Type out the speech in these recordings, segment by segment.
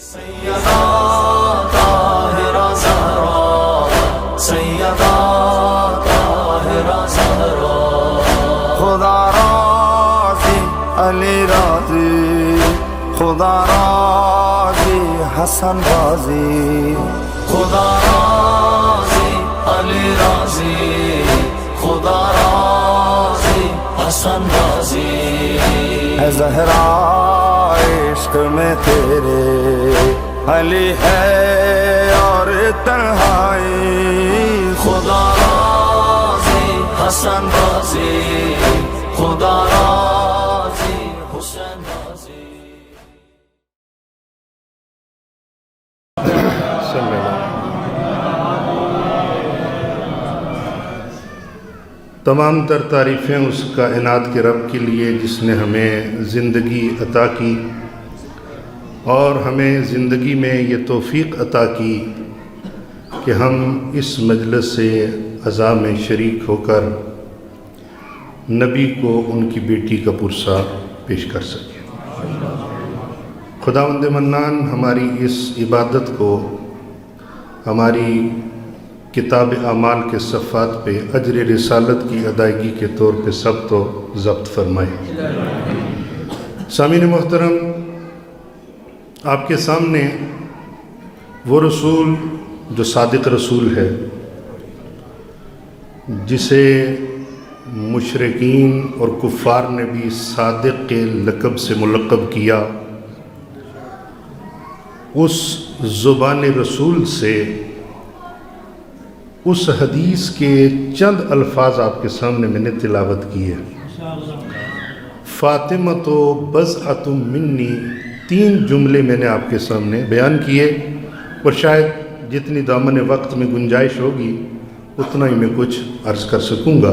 سیدہ طاہرہ زہرا، سیدہ طاہرہ زہرا، خدا راضی علی راضی، خدا راضی حسن راضی، خدا راضی علی راضی، خدا راضی حسن راضی، ہے زہرا عشق میں تیرے علی ہے اور تنہائی، خدا راضی حسن راضی، خدا راضی حسین راضی۔ تمام تر تعریفیں اس کائنات کے رب کے لیے جس نے ہمیں زندگی عطا کی اور ہمیں زندگی میں یہ توفیق عطا کی کہ ہم اس مجلس سے عزا میں شریک ہو کر نبی کو ان کی بیٹی کا پرسہ پیش کر سکیں۔ خداوند منان ہماری اس عبادت کو ہماری کتاب اعمال کے صفحات پہ اجر رسالت کی ادائیگی کے طور پہ ثبت و ضبط فرمائے۔ سامعین محترم، آپ کے سامنے وہ رسول جو صادق رسول ہے، جسے مشرکین اور کفار نے بھی صادق کے لقب سے ملقب کیا، اس زبان رسول سے اس حدیث کے چند الفاظ آپ کے سامنے میں نے تلاوت کی ہے۔ فاطمہ تو بضعۃ منی، 3 جملے میں نے آپ کے سامنے بیان کیے، اور شاید جتنی دامن وقت میں گنجائش ہوگی اتنا ہی میں کچھ عرض کر سکوں گا۔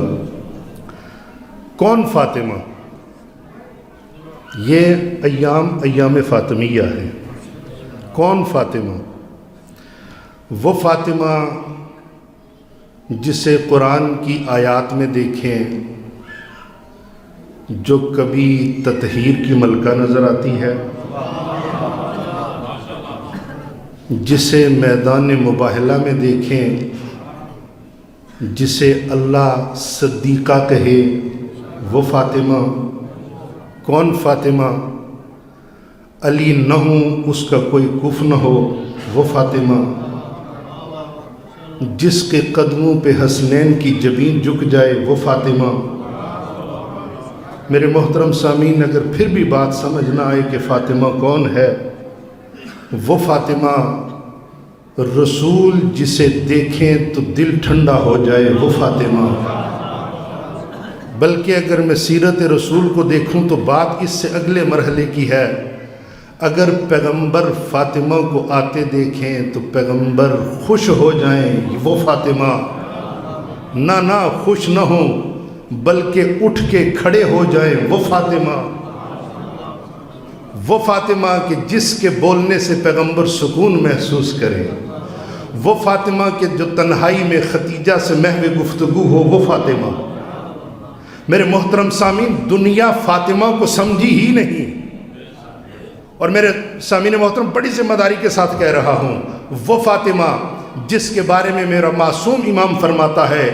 کون فاطمہ؟ یہ ایام فاطمیہ ہے۔ کون فاطمہ؟ وہ فاطمہ جسے قرآن کی آیات میں دیکھیں جو کبھی تطہیر کی ملکہ نظر آتی ہے، جسے میدان مباہلہ میں دیکھیں جسے اللہ صدیقہ کہے، وہ فاطمہ۔ کون فاطمہ؟ علی نہ ہوں اس کا کوئی کف نہ ہو، وہ فاطمہ۔ جس کے قدموں پہ حسنین کی جبین جھک جائے، وہ فاطمہ۔ میرے محترم سامعین، اگر پھر بھی بات سمجھ نہ آئے کہ فاطمہ کون ہے، وہ فاطمہ رسول جسے دیکھیں تو دل ٹھنڈا ہو جائے، وہ فاطمہ۔ بلکہ اگر میں سیرت رسول کو دیکھوں تو بات اس سے اگلے مرحلے کی ہے۔ اگر پیغمبر فاطمہ کو آتے دیکھیں تو پیغمبر خوش ہو جائیں، وہ فاطمہ۔ نہ خوش نہ ہوں بلکہ اٹھ کے کھڑے ہو جائیں، وہ فاطمہ۔ وہ فاطمہ کہ جس کے بولنے سے پیغمبر سکون محسوس کرے، وہ فاطمہ کہ جو تنہائی میں ختیجہ سے محو گفتگو ہو، وہ فاطمہ۔ میرے محترم سامعین، دنیا فاطمہ کو سمجھی ہی نہیں، اور میرے سامعین محترم بڑی ذمہ داری کے ساتھ کہہ رہا ہوں، وہ فاطمہ جس کے بارے میں میرا معصوم امام فرماتا ہے،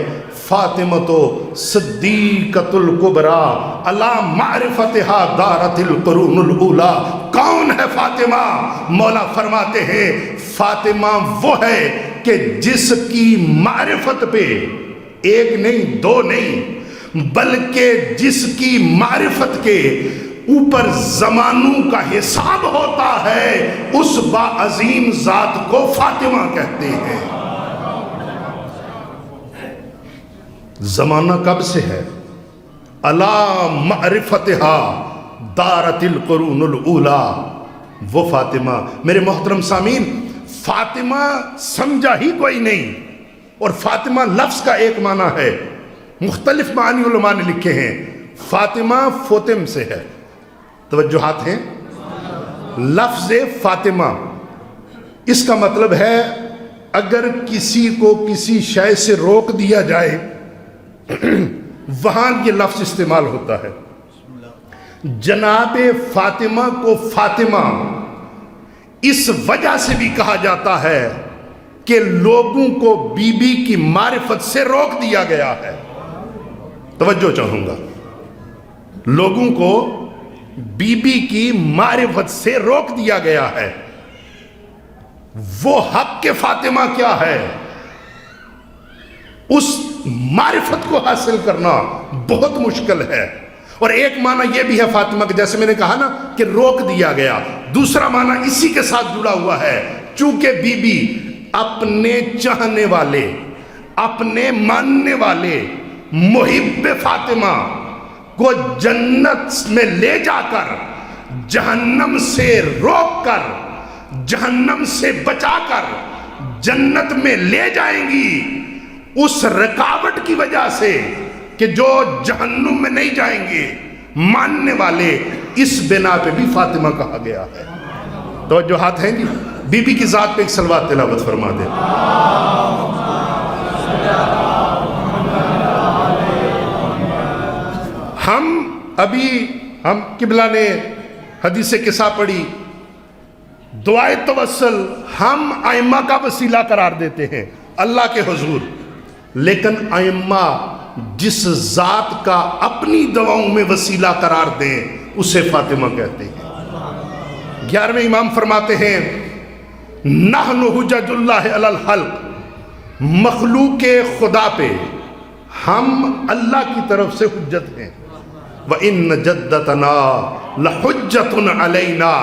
فاطمہ تو صدیقۃ الکبریٰ علی معرفتہا دارت القرون الاولیٰ۔ کون ہے فاطمہ؟ مولا فرماتے ہیں فاطمہ وہ ہے کہ جس کی معرفت پہ 1 نہیں 2 نہیں بلکہ جس کی معرفت کے اوپر زمانوں کا حساب ہوتا ہے، اس باعظیم ذات کو فاطمہ کہتے ہیں۔ زمانہ کب سے ہے؟ علی معرفتہا دارت القرون الاولیٰ، وہ فاطمہ۔ میرے محترم سامعین، فاطمہ سمجھا ہی کوئی نہیں، اور فاطمہ لفظ کا ایک معنی ہے، مختلف معنی علماء نے لکھے ہیں۔ فاطمہ فوتم سے ہے، توجہات ہیں؟ لفظ فاطمہ اس کا مطلب ہے اگر کسی کو کسی شے سے روک دیا جائے وہاں یہ لفظ استعمال ہوتا ہے۔ جناب فاطمہ کو فاطمہ اس وجہ سے بھی کہا جاتا ہے کہ لوگوں کو بی بی کی معرفت سے روک دیا گیا ہے. توجہ چاہوں گا، لوگوں کو بی بی کی معرفت سے روک دیا گیا ہے. وہ حق کے فاطمہ کیا ہے؟ اس معرفت کو حاصل کرنا بہت مشکل ہے. اور ایک معنی یہ بھی ہے فاطمہ کے، جیسے میں نے کہا نا کہ روک دیا گیا، دوسرا معنی اسی کے ساتھ جڑا ہوا ہے. چونکہ بی بی اپنے چاہنے والے، اپنے ماننے والے محب فاطمہ کو جنت میں لے جا کر، جہنم سے روک کر، جہنم سے بچا کر جنت میں لے جائیں گی، اس رکاوٹ کی وجہ سے کہ جو جہنم میں نہیں جائیں گے ماننے والے، اس بنا پہ بھی فاطمہ کہا گیا ہے. توجہات ہیں جی؟ بی بی کی ذات پہ ایک صلوات تلاوت فرما دیں. ہم قبلہ نے حدیث قصہ پڑھی، دعائے توسل ہم ائمہ کا وسیلہ قرار دیتے ہیں اللہ کے حضور، لیکن ائمہ جس ذات کا اپنی دعاؤں میں وسیلہ قرار دیں اسے فاطمہ کہتے ہیں. 11ویں امام فرماتے ہیں نحن حجج اللہ علی الخلق، مخلوق خدا پہ ہم اللہ کی طرف سے حجت ہیں. وَإِنَّ جَدَّتَنَا لَحُجَّةٌ عَلَيْنَا،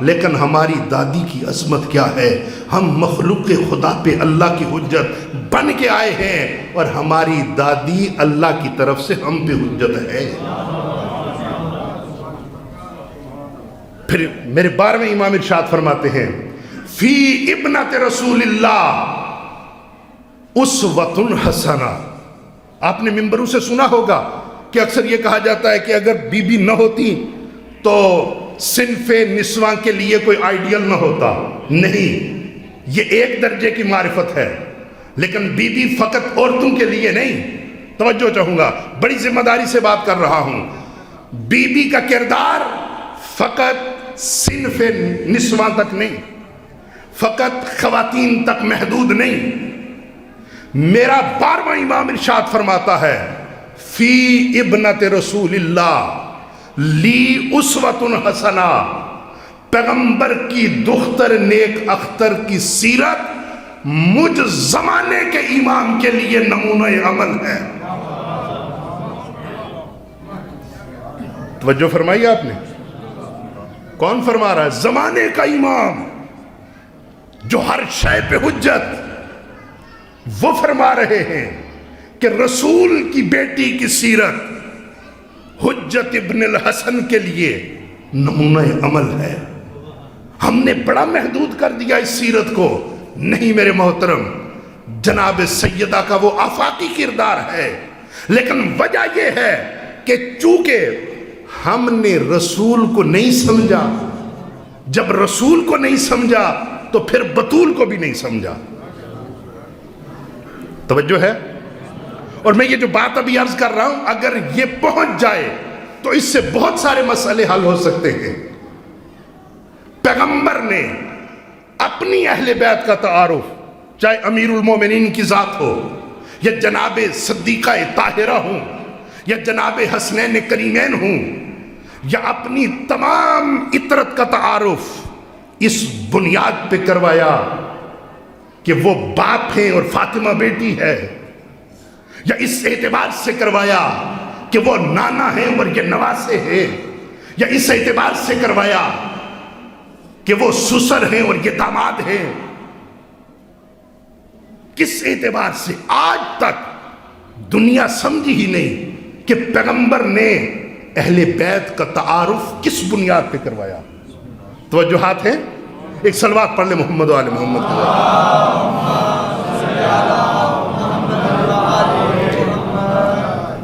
لیکن ہماری دادی کی عظمت کیا ہے، ہم مخلوق خدا پہ اللہ کی حجت بن کے آئے ہیں، اور ہماری دادی اللہ کی طرف سے ہم پہ حجت ہے. پھر میرے 12ویں امام ارشاد فرماتے ہیں فی ابنت رسول اللہ اسوۃ حسنہ. آپ نے ممبروں سے سنا ہوگا کہ اکثر یہ کہا جاتا ہے کہ اگر بی بی نہ ہوتی تو صنف نسواں کے لیے کوئی آئیڈیل نہ ہوتا. نہیں، یہ ایک درجے کی معرفت ہے، لیکن بی بی فقط عورتوں کے لیے نہیں. توجہ چاہوں گا، بڑی ذمہ داری سے بات کر رہا ہوں. بی بی کا کردار فقط صنف نسواں تک نہیں، فقط خواتین تک محدود نہیں. میرا 12واں امام ارشاد فرماتا ہے فی ابنت رسول اللہ لی اسوۃ حسنہ، پیغمبر کی دختر نیک اختر کی سیرت مجھ زمانے کے امام کے لیے نمونہ عمل ہے. توجہ فرمائی آپ نے؟ کون فرما رہا ہے؟ زمانے کا امام جو ہر شے پہ حجت، وہ فرما رہے ہیں کہ رسول کی بیٹی کی سیرت حجت ابن الحسن کے لیے نمونہ عمل ہے. ہم نے بڑا محدود کر دیا اس سیرت کو. نہیں میرے محترم، جناب سیدہ کا وہ آفاقی کردار ہے، لیکن وجہ یہ ہے کہ چونکہ ہم نے رسول کو نہیں سمجھا. جب رسول کو نہیں سمجھا تو پھر بطول کو بھی نہیں سمجھا. توجہ ہے؟ اور میں یہ جو بات ابھی عرض کر رہا ہوں، اگر یہ پہنچ جائے تو اس سے بہت سارے مسئلے حل ہو سکتے ہیں. پیغمبر نے اپنی اہل بیت کا تعارف، چاہے امیر المومنین کی ذات ہو، یا جناب صدیقہ طاہرہ ہوں، یا جناب حسنین کریمین ہوں، یا اپنی تمام عطرت کا تعارف اس بنیاد پہ کروایا کہ وہ باپ ہیں اور فاطمہ بیٹی ہے، یا اس اعتبار سے کروایا کہ وہ نانا ہیں اور یہ نواسے ہیں، یا اس اعتبار سے کروایا کہ وہ سسر ہیں اور یہ داماد ہیں. کس اعتبار سے؟ آج تک دنیا سمجھی ہی نہیں کہ پیغمبر نے اہل بیت کا تعارف کس بنیاد پہ کروایا. توجہات ہیں؟ ایک صلوات پڑھ لیں محمد و آل محمد کے لیے.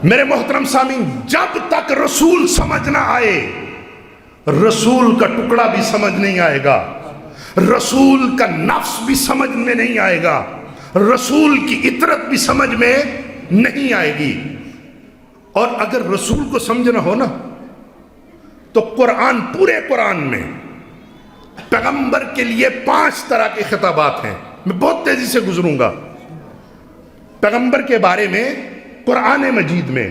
میرے محترم سامعین، جب تک رسول سمجھ نہ آئے، رسول کا ٹکڑا بھی سمجھ نہیں آئے گا، رسول کا نفس بھی سمجھ میں نہیں آئے گا، رسول کی عطرت بھی سمجھ میں نہیں آئے گی. اور اگر رسول کو سمجھنا ہو نا تو قرآن، پورے قرآن میں پیغمبر کے لیے 5 طرح کے خطابات ہیں. میں بہت تیزی سے گزروں گا. پیغمبر کے بارے میں قرآن مجید میں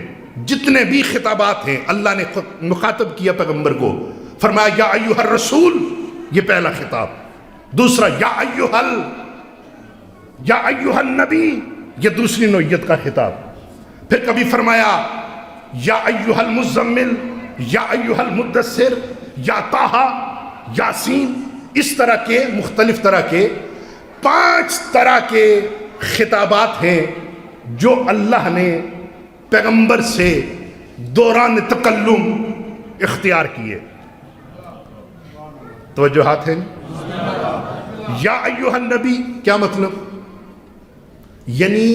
جتنے بھی خطابات ہیں اللہ نے مخاطب کیا پیغمبر کو. فرمایا یا ایھا الرسول، یہ پہلا خطاب. دوسرا یا ایھا النبی، یہ دوسری نوعیت کا خطاب. پھر کبھی فرمایا یا ایھا المزمل، یا ایھا المدثر، یا طٰہٰ، یاسین. اس طرح کے مختلف طرح کے 5 طرح کے خطابات ہیں جو اللہ نے پیغمبر سے دوران تکلم اختیار کیے. توجہات ہیں. یا ایھا النبی کیا مطلب؟ یعنی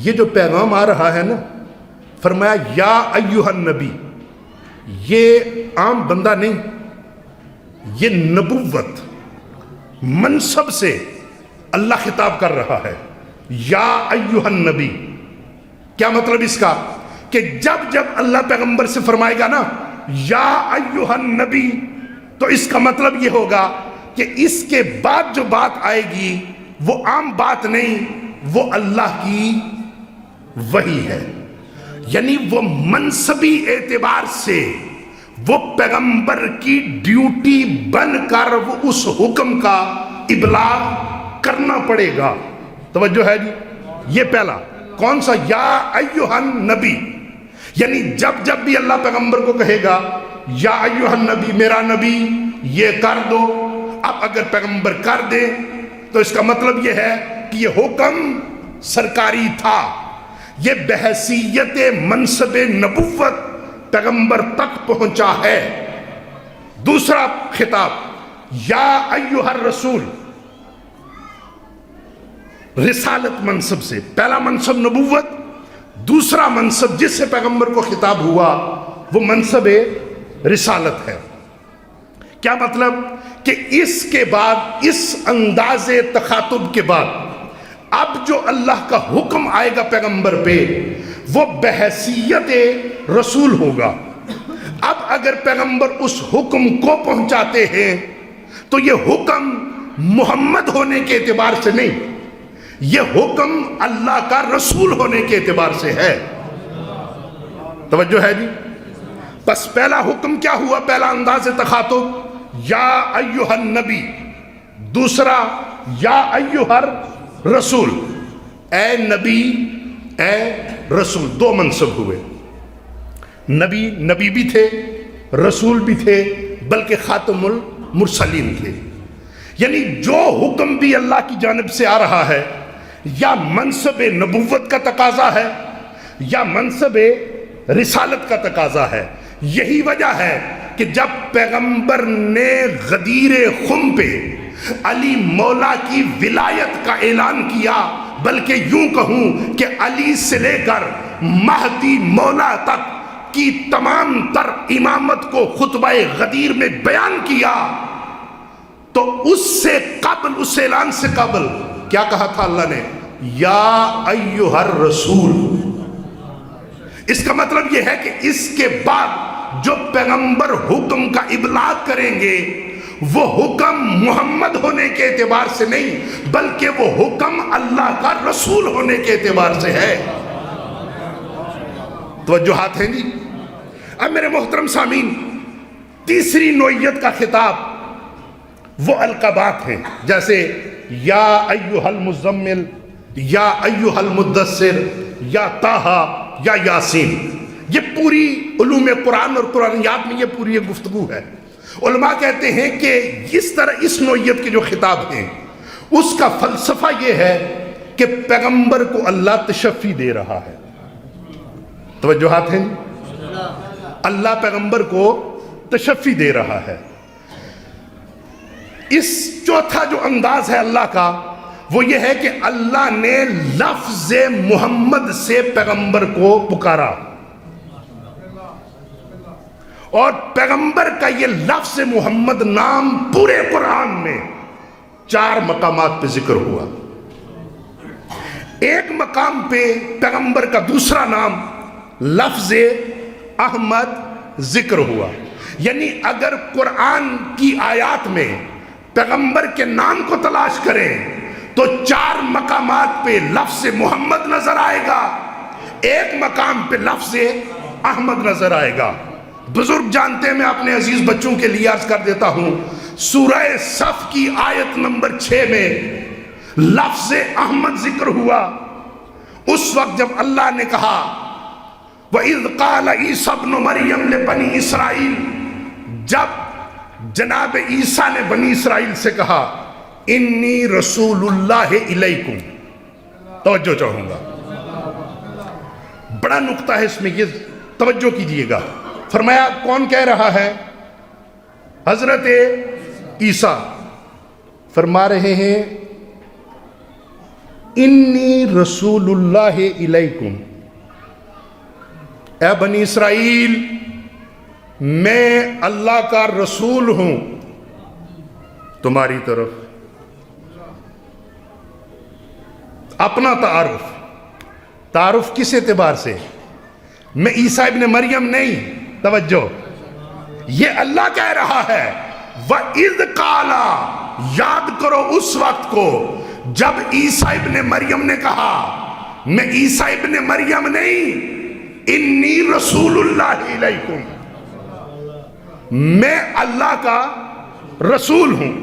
یہ جو پیغام آ رہا ہے نا، فرمایا یا ایھا النبی، یہ عام بندہ نہیں، یہ نبوت منصب سے اللہ خطاب کر رہا ہے. یا ایھا النبی کیا مطلب اس کا؟ کہ جب جب اللہ پیغمبر سے فرمائے گا نا یا ایھا النبی، تو اس کا مطلب یہ ہوگا کہ اس کے بعد جو بات آئے گی وہ عام بات نہیں، وہ اللہ کی وحی ہے. یعنی وہ منصبی اعتبار سے وہ پیغمبر کی ڈیوٹی بن کر وہ اس حکم کا ابلاغ کرنا پڑے گا. توجہ ہے جی. یہ پہلا کون سا؟ یا ایھا النبی. یعنی جب جب بھی اللہ پیغمبر کو کہے گا یا ایھا النبی، میرا نبی یہ کر دو، اب اگر پیغمبر کر دے تو اس کا مطلب یہ ہے کہ یہ حکم سرکاری تھا، یہ بحیثیت منصب نبوت پیغمبر تک پہنچا ہے. دوسرا خطاب یا ایھا الرسول، رسالت منصب سے. پہلا منصب نبوت، دوسرا منصب جس سے پیغمبر کو خطاب ہوا وہ منصب رسالت ہے. کیا مطلب؟ کہ اس کے بعد، اس انداز تخاطب کے بعد اب جو اللہ کا حکم آئے گا پیغمبر پہ وہ بحیثیت رسول ہوگا. اب اگر پیغمبر اس حکم کو پہنچاتے ہیں تو یہ حکم محمد ہونے کے اعتبار سے نہیں، یہ حکم اللہ کا رسول ہونے کے اعتبار سے ہے. توجہ ہے جی. بس پہلا حکم کیا ہوا؟ پہلا انداز تخاطب یا ایھا النبی. دوسرا یا ایھا الرسول، اے نبی، اے رسول. 2 منصب ہوئے. نبی بھی تھے، رسول بھی تھے، بلکہ خاتم المرسلین تھے. یعنی جو حکم بھی اللہ کی جانب سے آ رہا ہے یا منصب نبوت کا تقاضا ہے یا منصب رسالت کا تقاضا ہے. یہی وجہ ہے کہ جب پیغمبر نے غدیر خم پہ علی مولا کی ولایت کا اعلان کیا، بلکہ یوں کہوں کہ علی سے لے کر مہدی مولا تک کی تمام تر امامت کو خطبہ غدیر میں بیان کیا، تو اس سے قبل، اس اعلان سے قبل کیا کہا تھا اللہ نے؟ یا ایھا الرسول. اس کا مطلب یہ ہے کہ اس کے بعد جو پیغمبر حکم کا ابلاغ کریں گے وہ حکم محمد ہونے کے اعتبار سے نہیں، بلکہ وہ حکم اللہ کا رسول ہونے کے اعتبار سے ہے. توجہات ہیں جی. اب میرے محترم سامعین، تیسری نوعیت کا خطاب وہ القابات ہیں، جیسے یا ایھا المزمل، یا ایھا المدثر، یا طٰہٰ، یا یاسین. یہ پوری علوم قرآن اور قرآنیات میں یہ پوری گفتگو ہے. علماء کہتے ہیں کہ اس طرح اس نوعیت کے جو خطاب ہیں اس کا فلسفہ یہ ہے کہ پیغمبر کو اللہ تشفی دے رہا ہے. توجہات ہیں. اللہ پیغمبر کو تشفی دے رہا ہے. اس چوتھا جو انداز ہے اللہ کا وہ یہ ہے کہ اللہ نے لفظ محمد سے پیغمبر کو پکارا، اور پیغمبر کا یہ لفظ محمد نام پورے قرآن میں 4 مقامات پہ ذکر ہوا. ایک مقام پہ پیغمبر کا دوسرا نام لفظ احمد ذکر ہوا. یعنی اگر قرآن کی آیات میں پیغمبر کے نام کو تلاش کریں تو 4 مقامات پہ لفظ محمد نظر آئے گا، ایک مقام پہ لفظ احمد نظر آئے گا۔ بزرگ جانتے ہیں، میں اپنے عزیز بچوں کے لیے عرض کر دیتا ہوں، سورہ صف کی آیت نمبر 6 میں لفظ احمد ذکر ہوا اس وقت جب اللہ نے کہا وَإِذْ قَالَ عِيسَى ابْنُ مَرْيَمَ لِبَنِي اسرائیل، جب جناب عیسیٰ نے بنی اسرائیل سے کہا انی رسول اللہ الیکم، توجہ چاہوں گا، بڑا نقطہ ہے اس میں، یہ توجہ کیجئے گا۔ فرمایا کون کہہ رہا ہے؟ حضرت عیسیٰ فرما رہے ہیں انی رسول اللہ الیکم، اے بنی اسرائیل میں اللہ کا رسول ہوں تمہاری طرف۔ اپنا تعارف کس اعتبار سے؟ میں عیسیٰ ابن مریم نہیں، توجہ، یہ اللہ کہہ رہا ہے وَإِذْ قَالَ، یاد کرو اس وقت کو جب عیسیٰ ابن مریم نے کہا میں عیسیٰ ابن مریم نہیں، انی رسول اللہ علیکم، میں اللہ کا رسول ہوں،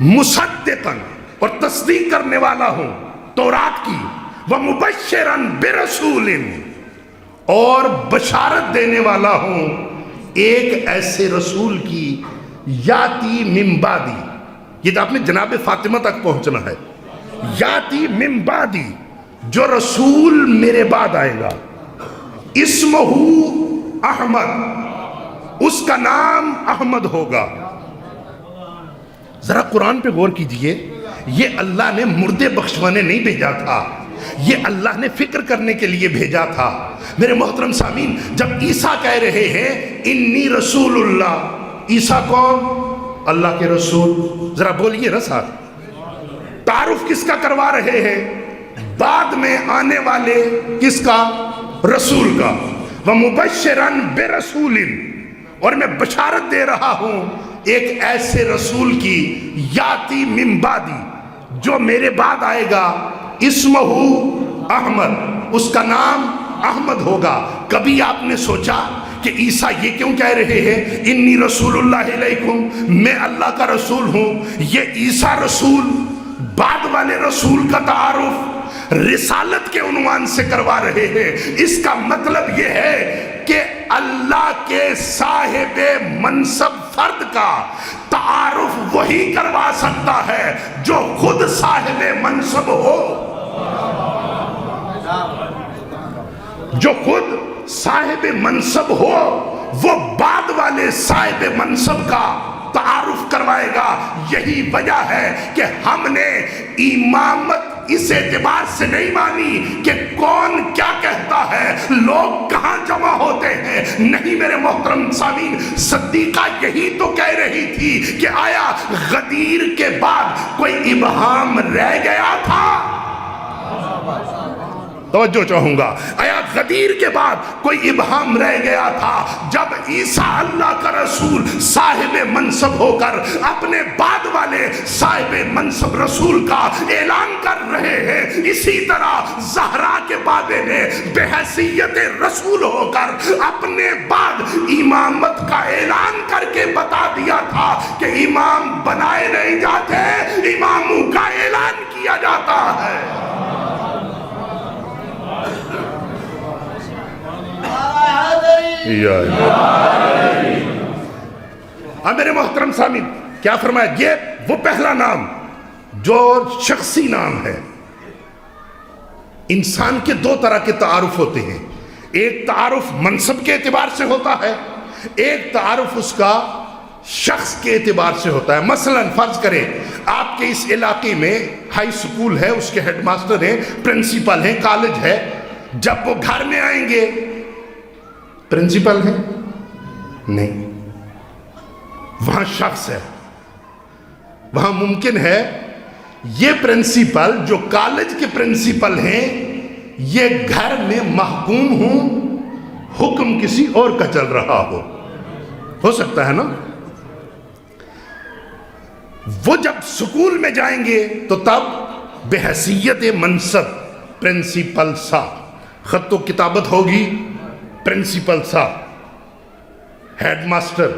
مصدقاً، اور تصدیق کرنے والا ہوں تورات کی، وَمُبَشِّرًا بِرَسُولٍ، اور بشارت دینے والا ہوں ایک ایسے رسول کی یاتی من بعدی، یہ تو آپ نے جناب فاطمہ تک پہنچنا ہے، یاتی من بعدی، جو رسول میرے بعد آئے گا، اسمہ احمد، اس کا نام احمد ہوگا۔ ذرا قرآن پہ غور کیجئے، یہ اللہ نے مردے بخشوانے نہیں بھیجا تھا، یہ اللہ نے فکر کرنے کے لیے بھیجا تھا۔ میرے محترم سامعین، جب عیسیٰ کہہ رہے ہیں انی رسول اللہ، عیسیٰ کون؟ اللہ کے رسول، ذرا بولیے نا ساتھ، تعارف کس کا کروا رہے ہیں؟ بعد میں آنے والے کس کا؟ رسول کا۔ وَمُبَشِّرًا بِرَسُولٍ، اور میں بشارت دے رہا ہوں ایک ایسے رسول کی یاتی من بعدی، جو میرے بعد آئے گا، اسمہ احمد، اس کا نام احمد ہوگا۔ کبھی آپ نے سوچا کہ عیسیٰ یہ کیوں کہہ رہے ہیں انی رسول اللہ علیکم، میں اللہ کا رسول ہوں؟ یہ عیسیٰ رسول بعد والے رسول کا تعارف رسالت کے عنوان سے کروا رہے ہیں۔ اس کا مطلب یہ ہے کہ اللہ کے صاحب منصب فرد کا تعارف وہی کروا سکتا ہے جو خود صاحب منصب ہو، جو خود صاحب منصب ہو وہ بعد والے صاحب منصب کا تعارف کروائے گا۔ یہی وجہ ہے کہ ہم نے امامت اس اعتبار سے نہیں مانی کہ کون کیا کہتا ہے، لوگ کہاں جمع ہوتے ہیں، نہیں میرے محترم سامعین، صدیقہ یہی تو کہہ رہی تھی کہ آیا غدیر کے بعد کوئی ابہام رہ گیا تھا؟ توجہ چاہوں گا، آیا غدیر کے بعد کوئی ابہام رہ گیا تھا؟ جب عیسیٰ اللہ کا رسول صاحب منصب ہو کر اپنے بعد والے صاحب منصب رسول کا اعلان کر رہے ہیں، اسی طرح زہرا کے بابے نے بحیثیت رسول ہو کر اپنے بعد امامت کا اعلان کر کے بتا دیا تھا کہ امام بنائے نہیں جاتے، اماموں کا اعلان کیا جاتا ہے۔ میرے محترم سامعین، کیا فرمایا؟ یہ وہ پہلا نام جو شخصی نام ہے۔ انسان کے 2 طرح کے تعارف ہوتے ہیں، ایک تعارف منصب کے اعتبار سے ہوتا ہے، ایک تعارف اس کا شخص کے اعتبار سے ہوتا ہے۔ مثلا فرض کریں آپ کے اس علاقے میں ہائی سکول ہے، اس کے ہیڈ ماسٹر ہیں، پرنسپل ہیں، کالج ہے، جب وہ گھر میں آئیں گے پرنسپل ہے نہیں، وہاں شخص ہے، وہاں ممکن ہے یہ پرنسپل جو کالج کے پرنسپل ہیں یہ گھر میں محکوم ہوں، حکم کسی اور کا چل رہا ہو سکتا ہے نا؟ وہ جب سکول میں جائیں گے تو تب بحیثیت منصب پرنسپل صاحب، خط و کتابت ہوگی پرنسپل صاحب، ہیڈ ماسٹر،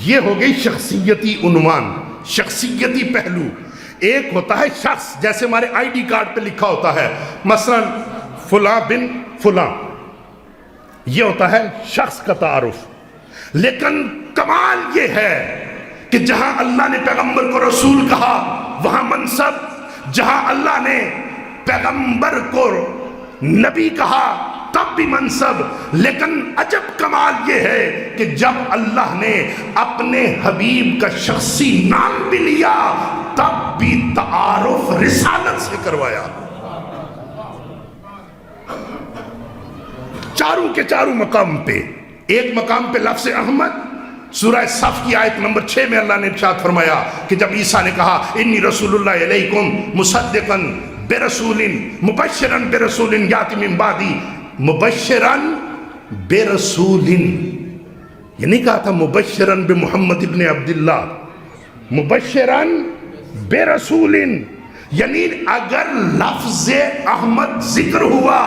یہ ہو گئی شخصیتی عنوان، شخصیتی پہلو۔ ایک ہوتا ہے شخص، جیسے ہمارے آئی ڈی کارڈ پہ لکھا ہوتا ہے مثلا فلاں بن فلاں، یہ ہوتا ہے شخص کا تعارف۔ لیکن کمال یہ ہے کہ جہاں اللہ نے پیغمبر کو رسول کہا وہاں منصب، جہاں اللہ نے پیغمبر کو نبی کہا تب بھی منصب۔ لیکن عجب کمال یہ ہے کہ جب اللہ نے اپنے حبیب کا شخصی نام بھی لیا تب بھی تعارف رسالت سے کروایا۔ چاروں کے چاروں مقام پہ، ایک مقام پہ لفظ احمد، سورہ صف کی آیت نمبر 6 میں اللہ نے ارشاد فرمایا کہ جب عیسیٰ نے کہا انی رسول اللہ علیکم مصدقاً برسول مبشراً برسول یاتی من بعدی، مبشراً برسول، یہ نہیں کہا تھا مبشراً بمحمد ابن عبداللہ، مبشراً برسول، یعنی اگر لفظ احمد ذکر ہوا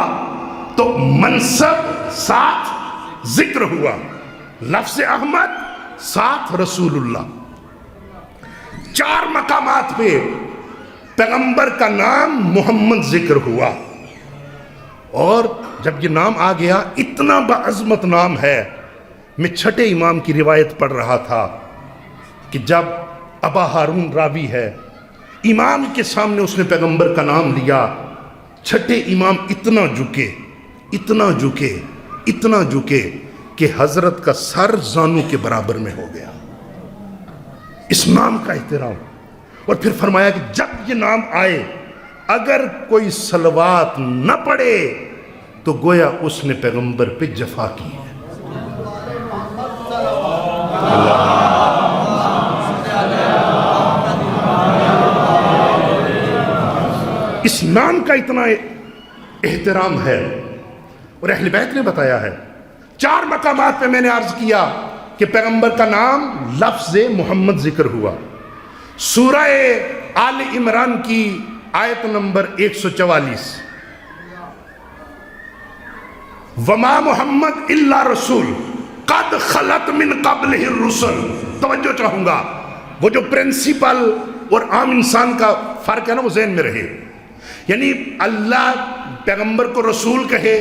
تو منصب ساتھ ذکر ہوا، لفظ احمد ساتھ رسول اللہ۔ 4 مقامات پہ پیغمبر کا نام محمد ذکر ہوا، اور جب یہ نام آ گیا اتنا بعظمت نام ہے۔ میں چھٹے امام کی روایت پڑھ رہا تھا کہ جب ابا ہارون راوی ہے، امام کے سامنے اس نے پیغمبر کا نام لیا، چھٹے امام اتنا جھکے اتنا جھکے اتنا جھکے کہ حضرت کا سر زانو کے برابر میں ہو گیا، اس نام کا احترام۔ اور پھر فرمایا کہ جب یہ نام آئے اگر کوئی صلوات نہ پڑھے تو گویا اس نے پیغمبر پہ جفا کی ہے۔ اس نام کا اتنا احترام ہے، اور اہل بیت نے بتایا ہے۔ 4 مقامات پہ میں نے عرض کیا کہ پیغمبر کا نام لفظ محمد ذکر ہوا۔ سورہ آل عمران کی آیت نمبر 144، وما محمد الا رسول قد خلت من قبلہ الرسل۔ توجہ چاہوں گا، وہ جو پرنسپل اور عام انسان کا فرق ہے نا وہ ذہن میں رہے۔ یعنی اللہ پیغمبر کو رسول کہے،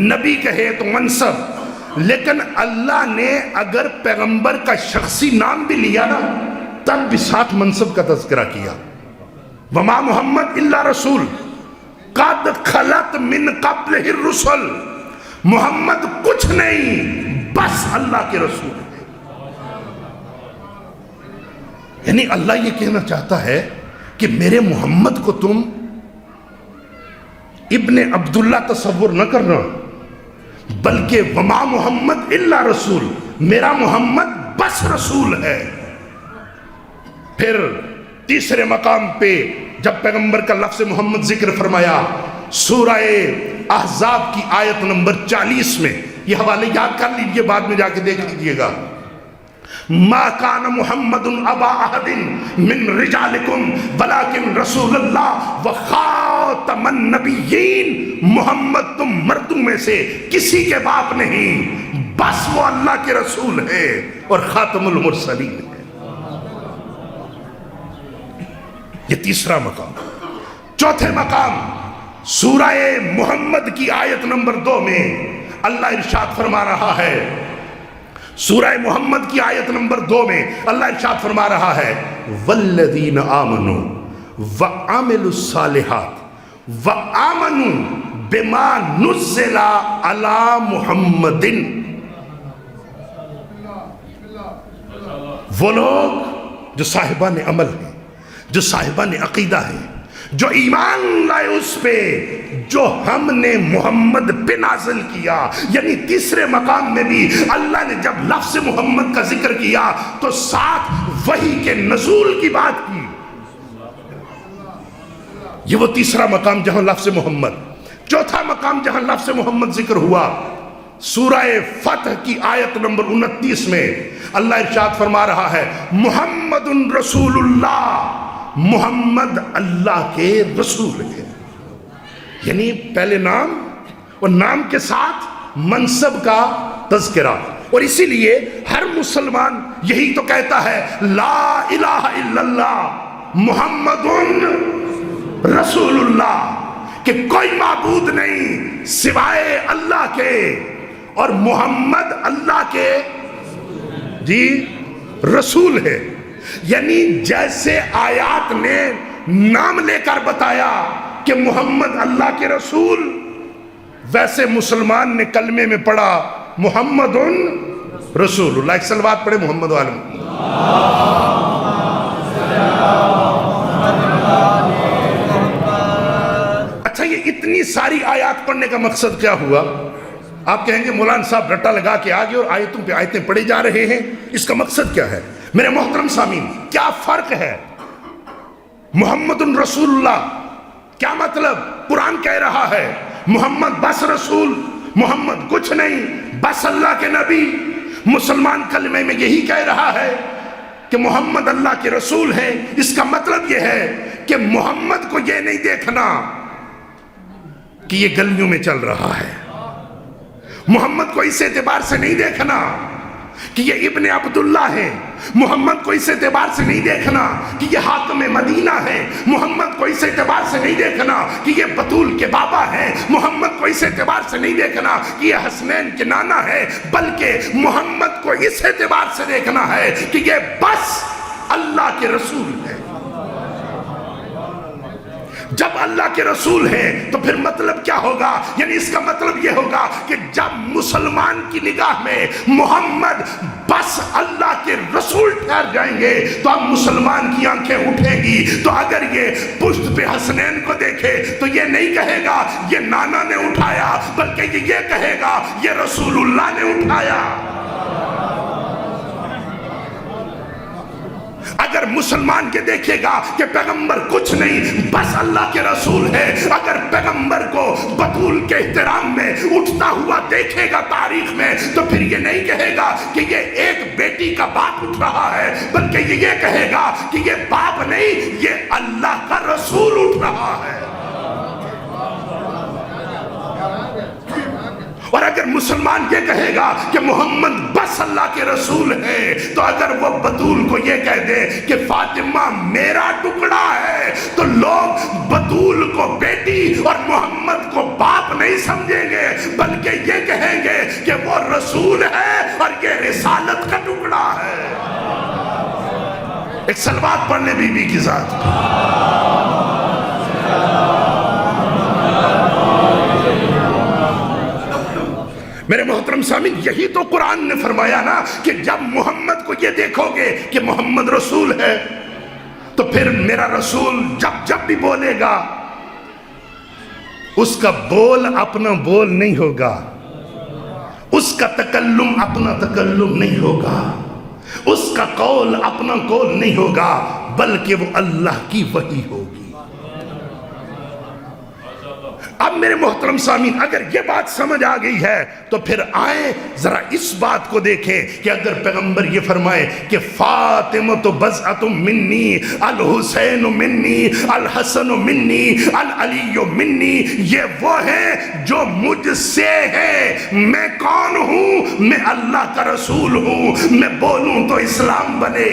نبی کہے تو منصب، لیکن اللہ نے اگر پیغمبر کا شخصی نام بھی لیا نا تب بھی ساتھ منصب کا تذکرہ کیا۔ وما محمد الا رسول قد خلت من قبلہ الرسل، محمد کچھ نہیں بس اللہ کے رسول ہے۔ یعنی اللہ یہ کہنا چاہتا ہے کہ میرے محمد کو تم ابن عبداللہ تصور نہ کرنا، بلکہ وما محمد الا رسول، میرا محمد بس رسول ہے۔ پھر تیسرے مقام پہ جب پیغمبر کا لفظ محمد ذکر فرمایا، سورہ احزاب کی آیت نمبر 40 میں، یہ حوالے یاد کر لیجئے، بعد میں جا کے دیکھ لیجئے گا۔ ما کان محمد ابا احد من رجالکم ولکن رسول اللہ وخاتم النبیین، محمد تم مردوں میں سے کسی کے باپ نہیں، بس وہ اللہ کے رسول ہے اور خاتم المرسلین ہے۔ یہ تیسرا مقام۔ چوتھے مقام سورہ محمد کی آیت نمبر 2 میں اللہ ارشاد فرما رہا ہے، سورہ محمد کی آیت نمبر 2 میں اللہ ارشاد فرما رہا ہے، والذین آمنوا وعملوا الصالحات وآمنوا بما نزل علی محمد۔ وہ لوگ جو صاحبان عمل ہیں، جو صاحبان عقیدہ ہیں، جو ایمان لائے اس پہ جو ہم نے محمد پہ نازل کیا۔ یعنی تیسرے مقام میں بھی اللہ نے جب لفظ محمد کا ذکر کیا تو ساتھ وحی کے نزول کی بات کی۔ یہ وہ تیسرا مقام جہاں لفظ محمد۔ چوتھا مقام جہاں لفظ محمد ذکر ہوا سورہ فتح کی آیت نمبر 29 میں اللہ ارشاد فرما رہا ہے محمد رسول اللہ، محمد اللہ کے رسول ہے. یعنی پہلے نام اور نام کے ساتھ منصب کا تذکرہ. اور اسی لیے ہر مسلمان یہی تو کہتا ہے لا الہ الا اللہ محمد رسول اللہ، کہ کوئی معبود نہیں سوائے اللہ کے اور محمد اللہ کے جی رسول ہے. یعنی جیسے آیات نے نام لے کر بتایا کہ محمد اللہ کے رسول، ویسے مسلمان نے کلمے میں پڑھا محمد رسول اللہ. ایک صلوات پڑھے محمد عالم. اچھا یہ اتنی ساری آیات پڑھنے کا مقصد کیا ہوا؟ آپ کہیں گے مولانا صاحب رٹا لگا کے آگے اور آیتوں پہ آیتیں پڑھے جا رہے ہیں، اس کا مقصد کیا ہے؟ میرے محترم سامعین، کیا فرق ہے؟ محمد رسول اللہ کیا مطلب؟ قرآن کہہ رہا ہے محمد بس رسول، محمد کچھ نہیں بس اللہ کے نبی. مسلمان کلمے میں یہی کہہ رہا ہے کہ محمد اللہ کے رسول ہیں. اس کا مطلب یہ ہے کہ محمد کو یہ نہیں دیکھنا کہ یہ گلیوں میں چل رہا ہے، محمد کو اس اعتبار سے نہیں دیکھنا کہ یہ ابن عبداللہ ہے، محمد کو اس اعتبار سے نہیں دیکھنا کہ یہ حاکم مدینہ ہے، محمد کو اس اعتبار سے نہیں دیکھنا کہ یہ بطول کے بابا ہے، محمد کو اس اعتبار سے نہیں دیکھنا کہ یہ حسنین کے نانا ہے، بلکہ محمد کو اس اعتبار سے دیکھنا ہے کہ یہ بس اللہ کے رسول ہے. جب اللہ کے رسول ہیں تو پھر مطلب کیا ہوگا؟ یعنی اس کا مطلب یہ ہوگا کہ جب مسلمان کی نگاہ میں محمد بس اللہ کے رسول ٹھہر جائیں گے تو اب مسلمان کی آنکھیں اٹھیں گی. تو اگر یہ پشت پہ حسنین کو دیکھے تو یہ نہیں کہے گا یہ نانا نے اٹھایا، بلکہ یہ کہے گا یہ رسول اللہ نے اٹھایا. اگر مسلمان کے دیکھے گا کہ پیغمبر کچھ نہیں بس اللہ کے رسول ہے، اگر پیغمبر کو بطول کے احترام میں اٹھتا ہوا دیکھے گا تاریخ میں، تو پھر یہ نہیں کہے گا کہ یہ ایک بیٹی کا باپ اٹھ رہا ہے، بلکہ یہ کہے گا کہ یہ باپ نہیں یہ اللہ کا رسول اٹھ رہا ہے. اور اگر مسلمان یہ کہے گا کہ محمد بس اللہ کے رسول ہے، تو اگر وہ بطول کو یہ کہہ دے کہ فاطمہ میرا ٹکڑا ہے، تو لوگ بطول کو بیٹی اور محمد کو باپ نہیں سمجھیں گے، بلکہ یہ کہیں گے کہ وہ رسول ہے اور یہ رسالت کا ٹکڑا ہے. ایک صلوات پڑھنے بی بی کی ذات. میرے محترم سامعین، یہی تو قرآن نے فرمایا نا کہ جب محمد کو یہ دیکھو گے کہ محمد رسول ہے تو پھر میرا رسول جب بھی بولے گا اس کا بول اپنا بول نہیں ہوگا، اس کا تکلم اپنا تکلم نہیں ہوگا، اس کا قول اپنا قول نہیں ہوگا، بلکہ وہ اللہ کی وحی ہوگی. اب میرے محترم سامعین، اگر یہ بات سمجھ آ گئی ہے تو پھر آئیں ذرا اس بات کو دیکھیں کہ اگر پیغمبر یہ فرمائے کہ فاطمہ بضعۃ منی، الحسین منی، الحسن منی، العلی منی، یہ وہ ہیں جو مجھ سے ہے. میں کون ہوں؟ میں اللہ کا رسول ہوں. میں بولوں تو اسلام بنے.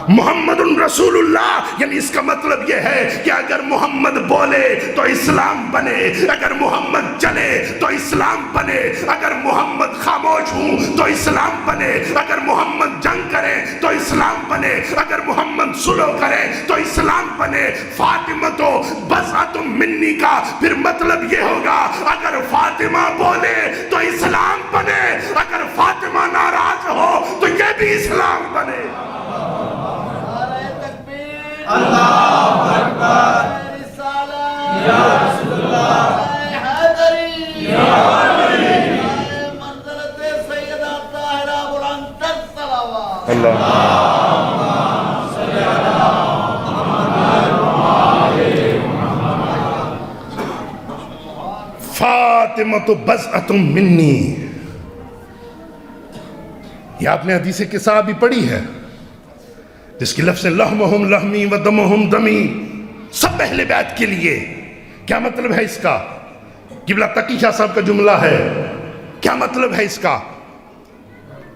محمد رسول اللہ، یعنی اس کا مطلب یہ ہے کہ اگر محمد بولے تو اسلام بنے، اگر محمد چلے تو اسلام بنے، اگر محمد خاموش ہوں تو اسلام بنے، اگر محمد جنگ کرے تو اسلام بنے، اگر محمد صلح کرے تو اسلام بنے. فاطمہ تو بضعۃ منی کا پھر مطلب یہ ہوگا اگر فاطمہ بولے تو اسلام بنے، اگر فاطمہ ناراض ہو تو یہ بھی اسلام بنے. اللہ اکبر. یا رسول اللہ، حیدری، یا علی، منزلت سیدہ طاہرہ بلند تر صلوات. اللہم صلی علی محمد. الفاطمۃ بضعۃ منی. یہ آپ نے حدیث قصہ بھی پڑھی ہے جس کی لفظ لحمہم لحمی و دمہم دمی، سب اہل بیت کے لیے. کیا مطلب ہے اس کا؟ قبلہ تقی شاہ صاحب کا جملہ ہے. کیا مطلب ہے اس کا؟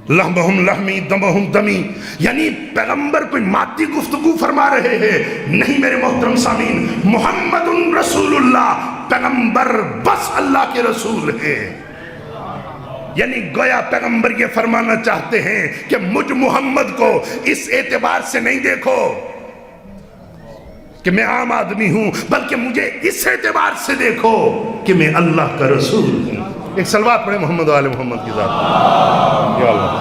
لحمہم لحمی دمہم دمی، یعنی پیغمبر کوئی مادی گفتگو فرما رہے ہیں؟ نہیں میرے محترم سامعین، محمد رسول اللہ، پیغمبر بس اللہ کے رسول ہیں. یعنی گویا پیغمبر یہ فرمانا چاہتے ہیں کہ مجھ محمد کو اس اعتبار سے نہیں دیکھو کہ میں عام آدمی ہوں، بلکہ مجھے اس اعتبار سے دیکھو کہ میں اللہ کا رسول ہوں. ایک صلوات پڑھیں محمد و آل محمد کی ذات. یا اللہ.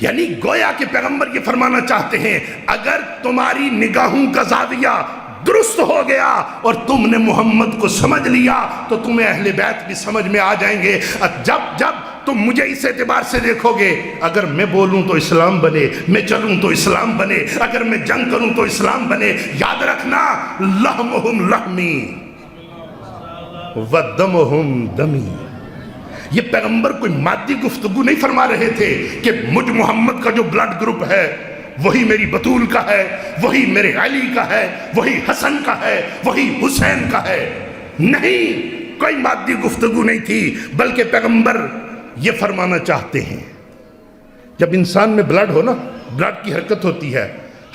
یعنی گویا کہ پیغمبر یہ فرمانا چاہتے ہیں اگر تمہاری نگاہوں کا زاویہ درست ہو گیا اور تم نے محمد کو سمجھ لیا تو تمہیں اہل بیت بھی سمجھ میں آ جائیں گے. جب تم مجھے اس اعتبار سے دیکھو گے، اگر میں بولوں تو اسلام بنے، میں چلوں تو اسلام بنے، اگر میں جنگ کروں تو اسلام بنے. یاد رکھنا لحمہم لحمی ودمہم دمی. یہ پیغمبر کوئی مادی گفتگو نہیں فرما رہے تھے کہ مجھ محمد کا جو بلڈ گروپ ہے وہی میری بطول کا ہے، وہی میرے علی کا ہے، وہی حسن کا ہے، وہی حسین کا ہے. نہیں، کوئی مادی گفتگو نہیں تھی، بلکہ پیغمبر یہ فرمانا چاہتے ہیں جب انسان میں بلڈ ہو نا، بلڈ کی حرکت ہوتی ہے،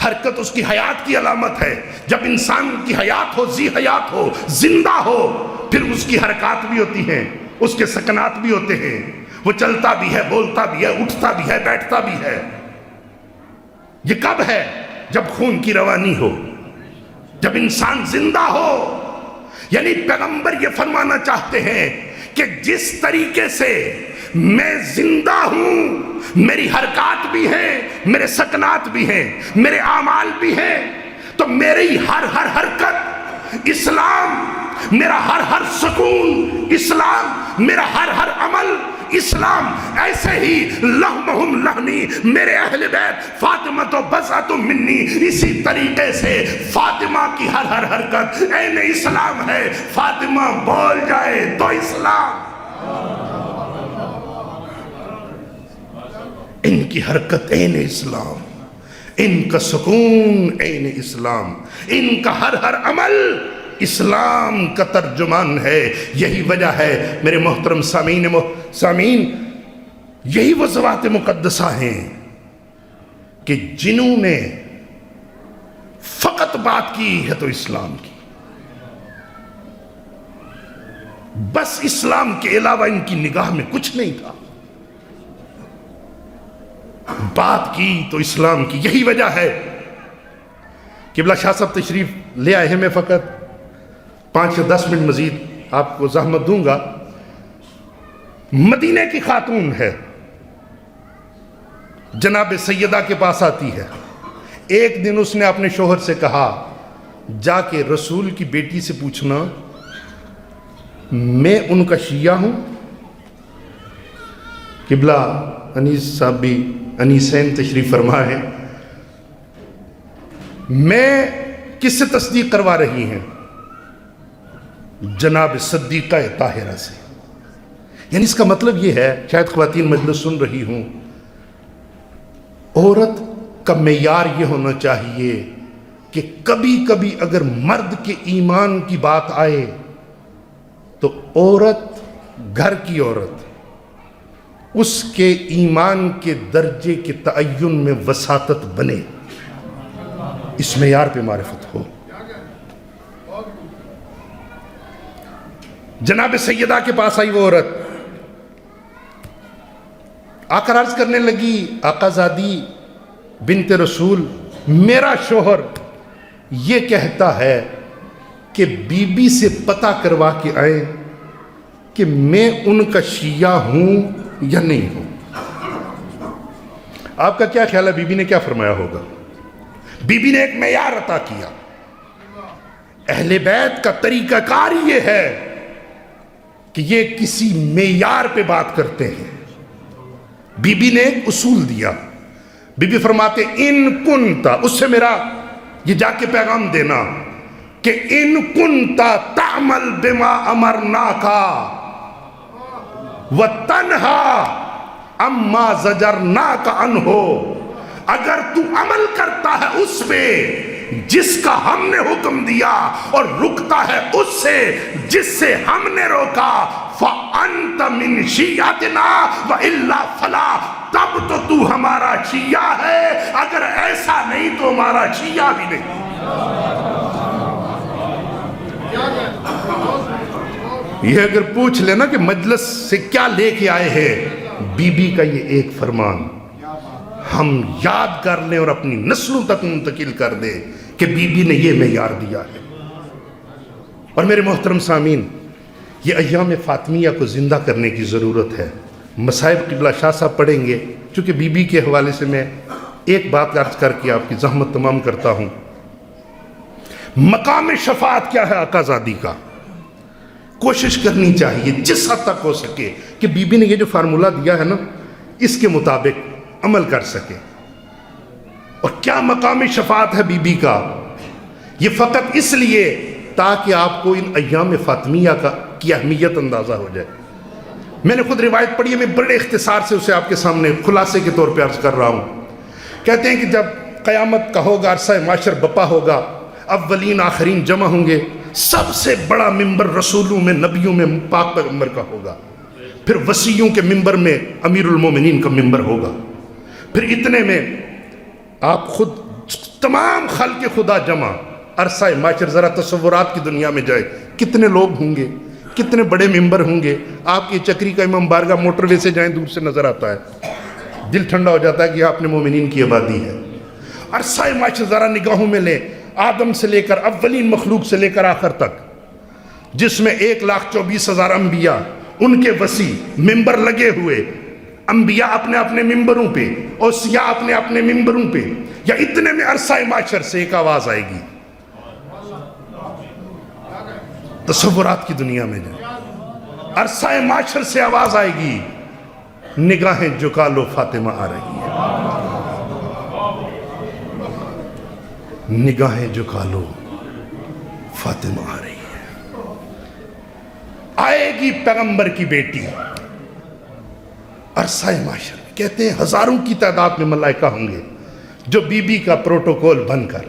حرکت اس کی حیات کی علامت ہے. جب انسان کی حیات ہو، ذی حیات ہو، زندہ ہو، پھر اس کی حرکات بھی ہوتی ہیں، اس کے سکنات بھی ہوتے ہیں. وہ چلتا بھی ہے، بولتا بھی ہے، اٹھتا بھی ہے، بیٹھتا بھی ہے. یہ کب ہے؟ جب خون کی روانی ہو، جب انسان زندہ ہو. یعنی پیغمبر یہ فرمانا چاہتے ہیں کہ جس طریقے سے میں زندہ ہوں، میری حرکات بھی ہیں، میرے سکنات بھی ہیں، میرے اعمال بھی ہیں، تو میری ہر حرکت اسلام، میرا ہر سکون اسلام، میرا ہر عمل اسلام. ایسے ہی لحمہم لحمی، میرے اہل بیت فاطمہ تو بضعۃ منی، اسی طریقے سے فاطمہ کی ہر حرکت عین اسلام ہے. فاطمہ بول جائے تو اسلام. ان کی حرکت عین اسلام، ان کا سکون عین اسلام، ان کا ہر عمل اسلام کا ترجمان ہے. یہی وجہ ہے میرے محترم سامعین، یہی وہ ذوات مقدسہ ہیں کہ جنہوں نے فقط بات کی ہے تو اسلام کی، بس اسلام کے علاوہ ان کی نگاہ میں کچھ نہیں تھا. بات کی تو اسلام کی. یہی وجہ ہے قبلہ شاہ صاحب تشریف لے آئے ہیں. میں فقط 5 یا 10 منٹ مزید آپ کو زحمت دوں گا. مدینہ کی خاتون ہے، جناب سیدہ کے پاس آتی ہے. ایک دن اس نے اپنے شوہر سے کہا جا کے رسول کی بیٹی سے پوچھنا میں ان کا شیعہ ہوں. قبلہ انیس صاحب بھی انیسین تشریف فرما ہے. میں کس سے تصدیق کروا رہی ہیں؟ جناب صدیقہ طاہرہ سے. یعنی اس کا مطلب یہ ہے، شاید خواتین مجلس سن رہی ہوں، عورت کا معیار یہ ہونا چاہیے کہ کبھی کبھی اگر مرد کے ایمان کی بات آئے تو عورت، گھر کی عورت، اس کے ایمان کے درجے کے تعین میں وساطت بنے، اس معیار پہ معرفت ہو. جناب سیدہ کے پاس آئی وہ عورت، آ کر عرض کرنے لگی آقا زادی بنت رسول، میرا شوہر یہ کہتا ہے کہ بی بی سے پتہ کروا کے آئیں کہ میں ان کا شیعہ ہوں یا نہیں ہوں. آپ کا کیا خیال ہے بی بی نے کیا فرمایا ہوگا؟ بی بی نے ایک معیار عطا کیا. اہل بیت کا طریقہ کار یہ ہے کہ یہ کسی معیار پہ بات کرتے ہیں. بی بی نے ایک اصول دیا. بی بی فرماتے ان کنتا، اس سے میرا یہ جا کے پیغام دینا کہ ان کنتا تعمل بما امرنا کا وتنہا اما زجرنا کا انہو، اگر تو عمل کرتا ہے اس پہ جس کا ہم نے حکم دیا اور رکتا ہے اس سے جس سے ہم نے روکا، فَأَنْتَ مِنْ شِيَّعَتِنَا وَإِلَّا فَلَا، تب تو ہمارا شیعہ ہے، اگر ایسا نہیں تو ہمارا شیعہ بھی نہیں۔ یہ اگر پوچھ لینا کہ مجلس سے کیا لے کے آئے ہیں، بی بی کا یہ ایک فرمان ہم یاد کر لیں اور اپنی نسلوں تک منتقل کر دیں کہ بی بی نے یہ معیار دیا ہے۔ اور میرے محترم سامعین، یہ ایام فاطمیہ کو زندہ کرنے کی ضرورت ہے۔ مصائب قبلہ شاہ صاحب پڑھیں گے، چونکہ بی بی کے حوالے سے میں ایک بات عرض کر کے آپ کی زحمت تمام کرتا ہوں۔ مقام شفاعت کیا ہے آقا زادی کا؟ کوشش کرنی چاہیے جس حد تک ہو سکے کہ بی بی نے یہ جو فارمولہ دیا ہے نا، اس کے مطابق عمل کر سکے۔ اور کیا مقام شفاعت ہے بی بی کا؟ یہ فقط اس لیے تاکہ آپ کو ان ایام فاطمیہ کی اہمیت اندازہ ہو جائے۔ میں نے خود روایت پڑھی ہے، میں بڑے اختصار سے اسے آپ کے سامنے خلاصے کے طور پہ عرض کر رہا ہوں۔ کہتے ہیں کہ جب قیامت کا ہوگا، عرصہ محشر بپا ہوگا، اولین آخرین جمع ہوں گے، سب سے بڑا ممبر رسولوں میں، نبیوں میں پاک پیغمبر کا ہوگا، پھر وصیوں کے ممبر میں امیر المومنین کا ممبر ہوگا، پھر اتنے میں آپ خود تمام خلق خدا جمع، عرصہ محشر، ذرا تصورات کی دنیا میں جائے، کتنے لوگ ہوں گے، کتنے بڑے ممبر ہوں گے۔ آپ کی چکری کا امام بارگاہ موٹر وے سے جائیں، دور سے نظر آتا ہے، دل ٹھنڈا ہو جاتا ہے کہ آپ نے مومنین کی آبادی ہے۔ عرصہ محشر ذرا نگاہوں میں لیں، آدم سے لے کر اولین مخلوق سے لے کر آخر تک، جس میں 1,24,000 انبیاء، ان کے وسیع ممبر لگے ہوئے، انبیاء اپنے اپنے ممبروں پہ، اوصیاء اپنے اپنے ممبروں پہ، یا اتنے میں عرصہ محشر سے ایک آواز آئے گی، تصورات کی دنیا میں جائیں، عرصہ محشر سے آواز آئے گی، نگاہیں جھکا لو فاطمہ آ رہی ہے، نگاہیں جھکا لو فاطمہ آ رہی ہے۔ آئے گی پیغمبر کی بیٹی عرصہ محشر میں، کہتے ہیں ہزاروں کی تعداد میں ملائکہ ہوں گے جو بی بی کا پروٹوکول بن کر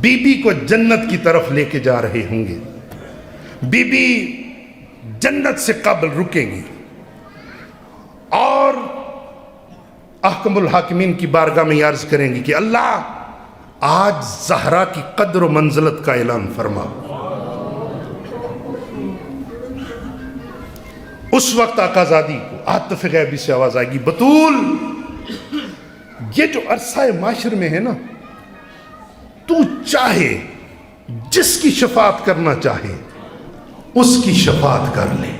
بی بی کو جنت کی طرف لے کے جا رہے ہوں گے۔ بی بی جنت سے قبل رکیں گی اور احکم الحاکمین کی بارگاہ میں عرض کریں گی کہ اللہ آج زہرا کی قدر و منزلت کا اعلان فرما۔ اس وقت آقا زادی کو عاطف غیبی سے آواز آئے گی، بطول، یہ جو عرصہ معاشر میں ہے نا، تو چاہے جس کی شفاعت کرنا چاہے اس کی شفاعت کر لے۔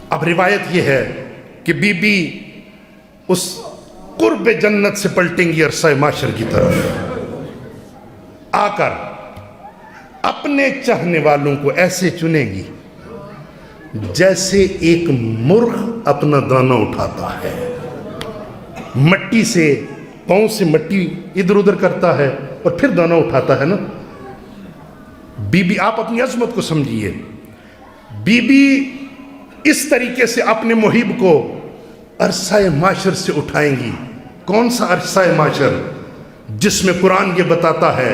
اب روایت یہ ہے کہ بی بی اس قرب جنت سے پلٹیں گی عرصہ معاشر کی طرف، آ کر اپنے چاہنے والوں کو ایسے چنیں گی جیسے ایک مرغ اپنا دانہ اٹھاتا ہے، مٹی سے، پاؤں سے مٹی ادھر ادھر کرتا ہے اور پھر دانہ اٹھاتا ہے نا۔ بی بی، آپ اپنی عظمت کو سمجھیے، بی بی اس طریقے سے اپنے محب کو عرصہ معاشر سے اٹھائیں گی۔ کون سا عرصہ معاشر؟ جس میں قرآن یہ بتاتا ہے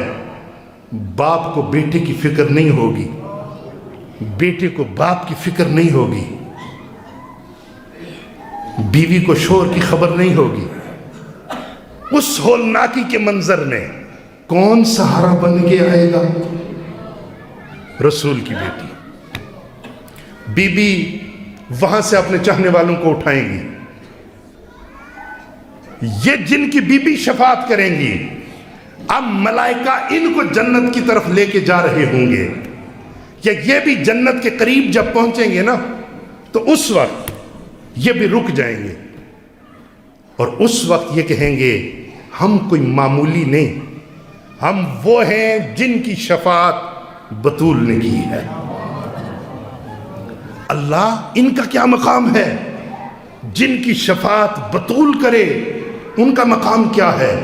باپ کو بیٹے کی فکر نہیں ہوگی، بیٹے کو باپ کی فکر نہیں ہوگی، بیوی کو شوہر کی خبر نہیں ہوگی۔ اس ہولناکی کے منظر میں کون سہارا بن کے آئے گا؟ رسول کی بیٹی۔ بی بی وہاں سے اپنے چاہنے والوں کو اٹھائیں گی۔ یہ جن کی بی بی شفاعت کریں گی، اب ملائکہ ان کو جنت کی طرف لے کے جا رہے ہوں گے، یا یہ بھی جنت کے قریب جب پہنچیں گے نا تو اس وقت یہ بھی رک جائیں گے اور اس وقت یہ کہیں گے ہم کوئی معمولی نہیں، ہم وہ ہیں جن کی شفاعت بطول نے کی ہے۔ اللہ، ان کا کیا مقام ہے؟ جن کی شفاعت بطول کرے ان کا مقام کیا ہے؟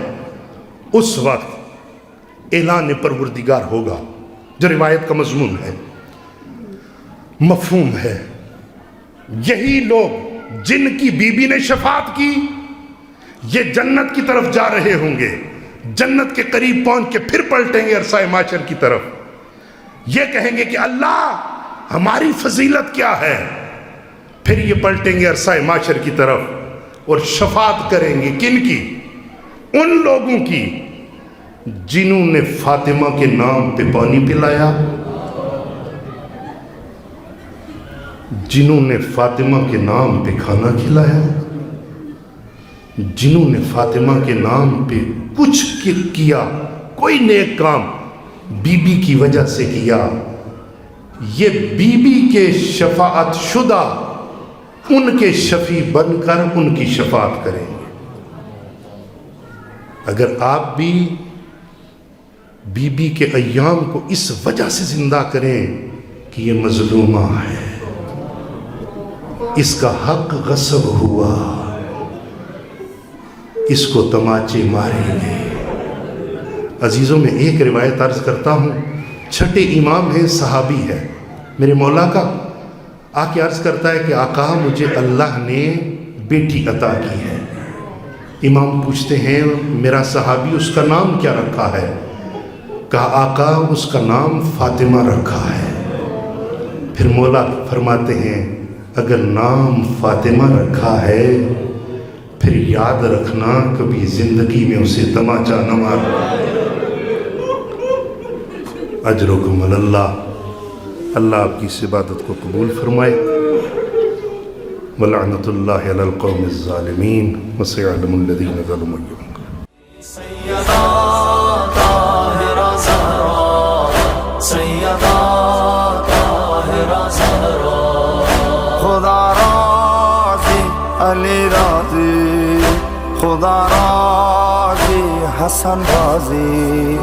اس وقت اعلان پروردگار ہوگا، جو روایت کا مضمون ہے، مفہوم ہے۔ یہی لوگ جن کی بیوی نے شفاعت کی، یہ جنت کی طرف جا رہے ہوں گے، جنت کے قریب پہنچ کے پھر پلٹیں گے عرصہ محشر کی طرف، یہ کہیں گے کہ اللہ ہماری فضیلت کیا ہے، پھر یہ پلٹیں گے عرصہ محشر کی طرف اور شفاعت کریں گے کن کی؟ ان لوگوں کی جنہوں نے فاطمہ کے نام پہ پانی پلایا، جنہوں نے فاطمہ کے نام پہ کھانا کھلایا، جنہوں نے فاطمہ کے نام پہ کچھ کیا، کوئی نیک کام بی بی کی وجہ سے کیا، یہ بی بی کے شفاعت شدہ ان کے شفیع بن کر ان کی شفاعت کریں گے۔ اگر آپ بھی بی بی کے ایام کو اس وجہ سے زندہ کریں کہ یہ مظلومہ ہے، اس کا حق غصب ہوا، اس کو تماچے ماریں گے۔ عزیزوں میں ایک روایت عرض کرتا ہوں، چھٹے امام ہے، صحابی ہے میرے مولا کا، آ کے عرض کرتا ہے کہ آقا مجھے اللہ نے بیٹی عطا کی ہے۔ امام پوچھتے ہیں میرا صحابی اس کا نام کیا رکھا ہے؟ کہا آقا اس کا نام فاطمہ رکھا ہے۔ پھر مولا فرماتے ہیں اگر نام فاطمہ رکھا ہے پھر یاد رکھنا کبھی زندگی میں اسے تماچا نہ مارنا۔ اجرکم اللہ، اللہ آپ کی اس عبادت کو قبول فرمائے۔ وَلَعْنَةُ اللَّهِ عَلَى الْقَوْمِ الظَّالِمِينَ وَسَيَعْلَمُ الَّذِينَ ظَلَمُوا أَيُّ سیدہ طاہرہ زہرا، سیدہ طاہرہ زہرا، خدا راضی علی راضی، خدا راضی حسن راضی،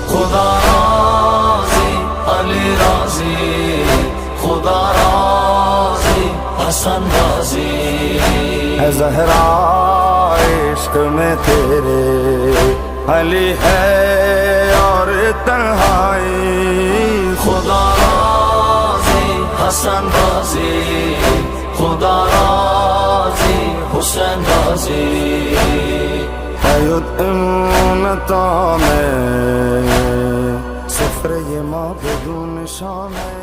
خدا راضی علی راضی، خدا راضی حسن راضی، ہے زہرا عشق میں تیرے، علی ہے اور تنہائی، خدا راضی حسن راضی، خدا راضی حسین راضی، ہے یتیمتا میں صفر یہ ماں بدون شان ہے۔